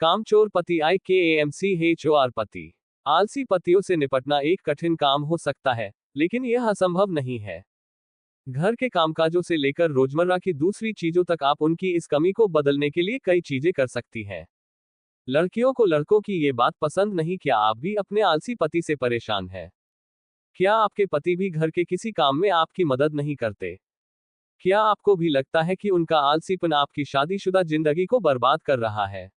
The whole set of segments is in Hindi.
कामचोर पति IKAMCHOR पति। आलसी पतियों से निपटना एक कठिन काम हो सकता है, लेकिन यह असंभव नहीं है। घर के कामकाजों से लेकर रोजमर्रा की दूसरी चीजों तक आप उनकी इस कमी को बदलने के लिए कई चीजें कर सकती हैं। लड़कियों को लड़कों की ये बात पसंद नहीं। क्या आप भी अपने आलसी पति से परेशान हैं? क्या आपके पति भी घर के किसी काम में आपकी मदद नहीं करते? क्या आपको भी लगता है कि उनका आलसीपन आपकी शादीशुदा जिंदगी को बर्बाद कर रहा है?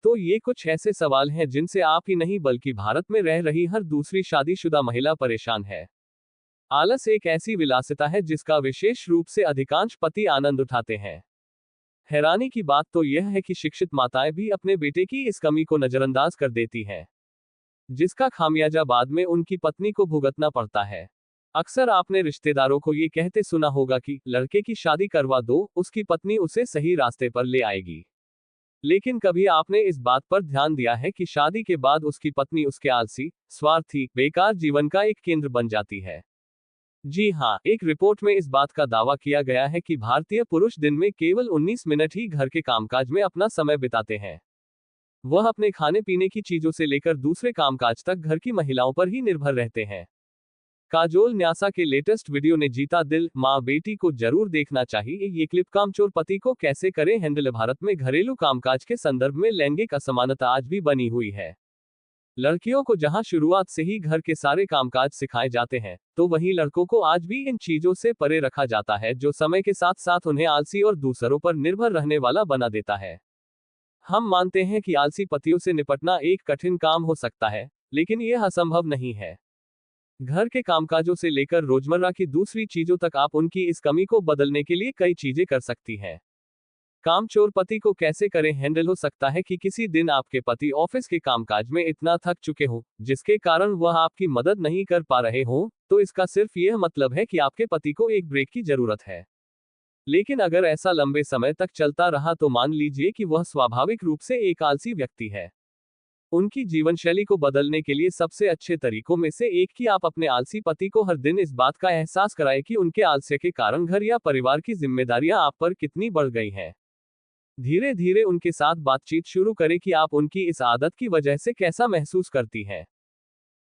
तो ये कुछ ऐसे सवाल हैं जिनसे आप ही नहीं बल्कि भारत में रह रही हर दूसरी शादीशुदा महिला परेशान है। आलस एक ऐसी विलासिता है जिसका विशेष रूप से अधिकांश पति आनंद उठाते हैं। हैरानी की बात तो यह है कि शिक्षित माताएं भी अपने बेटे की इस कमी को नजरअंदाज कर देती हैं, जिसका खामियाजा बाद में उनकी पत्नी को भुगतना पड़ता है। अक्सर आपने रिश्तेदारों को ये कहते सुना होगा कि लड़के की शादी करवा दो, उसकी पत्नी उसे सही रास्ते पर ले आएगी। लेकिन कभी आपने इस बात पर ध्यान दिया है कि शादी के बाद उसकी पत्नी उसके आलसी, स्वार्थी, बेकार जीवन का एक केंद्र बन जाती है? जी हाँ, एक रिपोर्ट में इस बात का दावा किया गया है कि भारतीय पुरुष दिन में केवल 19 मिनट ही घर के कामकाज में अपना समय बिताते हैं। वह अपने खाने पीने की चीजों से लेकर दूसरे कामकाज तक घर की महिलाओं पर ही निर्भर रहते हैं। काजोल न्यासा के लेटेस्ट वीडियो ने जीता दिल, माँ बेटी को जरूर देखना चाहिए। ये क्लिप कामचोर पति को कैसे करें हैंडल। भारत में घरेलू कामकाज के संदर्भ में लैंगिक असमानता आज भी बनी हुई है। लड़कियों को जहां शुरुआत से ही घर के सारे कामकाज सिखाए जाते हैं, तो वहीं लड़कों को आज भी इन चीजों से परे रखा जाता है, जो समय के साथ साथ उन्हें आलसी और दूसरों पर निर्भर रहने वाला बना देता है। हम मानते हैं कि आलसी पतियों से निपटना एक कठिन काम हो सकता है, लेकिन यह असंभव नहीं है। घर के कामकाजों से लेकर रोजमर्रा की दूसरी चीजों तक आप उनकी इस कमी को बदलने के लिए कई चीजें कर सकती हैं। कामचोर पति को कैसे करें हैंडल। हो सकता है कि किसी दिन आपके पति ऑफिस के कामकाज में इतना थक चुके हों, जिसके कारण वह आपकी मदद नहीं कर पा रहे हों, तो इसका सिर्फ यह मतलब है कि आपके पति को एक ब्रेक की जरूरत है। लेकिन अगर ऐसा लंबे समय तक चलता रहा तो मान लीजिए कि वह स्वाभाविक रूप से एक आलसी व्यक्ति है। उनकी जीवनशैली को बदलने के लिए सबसे अच्छे तरीकों में से एक कि आप अपने आलसी पति को हर दिन इस बात का एहसास कराएं कि उनके आलस्य के कारण घर या परिवार की जिम्मेदारियां आप पर कितनी बढ़ गई हैं। धीरे धीरे उनके साथ बातचीत शुरू करें कि आप उनकी इस आदत की वजह से कैसा महसूस करती हैं।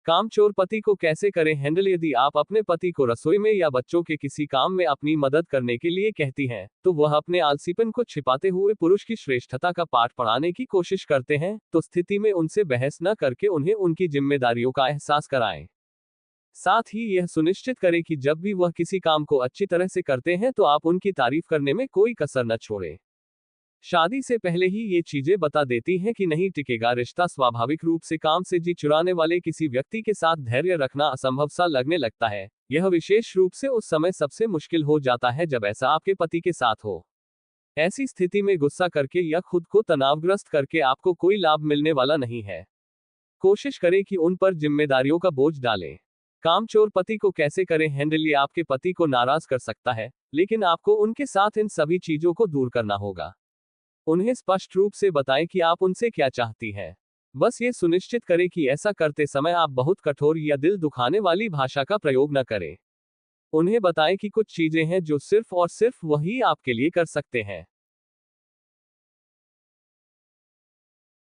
कामचोर पति को कैसे करें हैंडल। यदि आप अपने पति को रसोई में या बच्चों के किसी काम में अपनी मदद करने के लिए कहती हैं, तो वह अपने आलसीपन को छिपाते हुए पुरुष की श्रेष्ठता का पाठ पढ़ाने की कोशिश करते हैं, तो स्थिति में उनसे बहस न करके उन्हें उनकी जिम्मेदारियों का एहसास कराएं। साथ ही यह सुनिश्चित करें कि जब भी वह किसी काम को अच्छी तरह से करते हैं तो आप उनकी तारीफ करने में कोई कसर न छोड़ें। शादी से पहले ही ये चीजें बता देती हैं कि नहीं टिकेगा रिश्ता। स्वाभाविक रूप से काम से जी चुराने वाले किसी व्यक्ति के साथ धैर्य रखना असंभव सा लगने लगता है। यह विशेष रूप से उस समय सबसे मुश्किल हो जाता है जब ऐसा आपके पति के साथ हो। ऐसी स्थिति में गुस्सा करके या खुद को तनावग्रस्त करके आपको कोई लाभ मिलने वाला नहीं है। कोशिश करें कि उन पर जिम्मेदारियों का बोझ डालें। कामचोर पति को कैसे करें हैंडल। ये आपके पति को नाराज कर सकता है, लेकिन आपको उनके साथ इन सभी चीजों को दूर करना होगा। उन्हें स्पष्ट रूप से बताएं कि आप उनसे क्या चाहती हैं। बस ये सुनिश्चित करें कि ऐसा करते समय आप बहुत कठोर या दिल दुखाने वाली भाषा का प्रयोग न करें। उन्हें बताएं कि कुछ चीजें हैं जो सिर्फ और सिर्फ वही आपके लिए कर सकते हैं।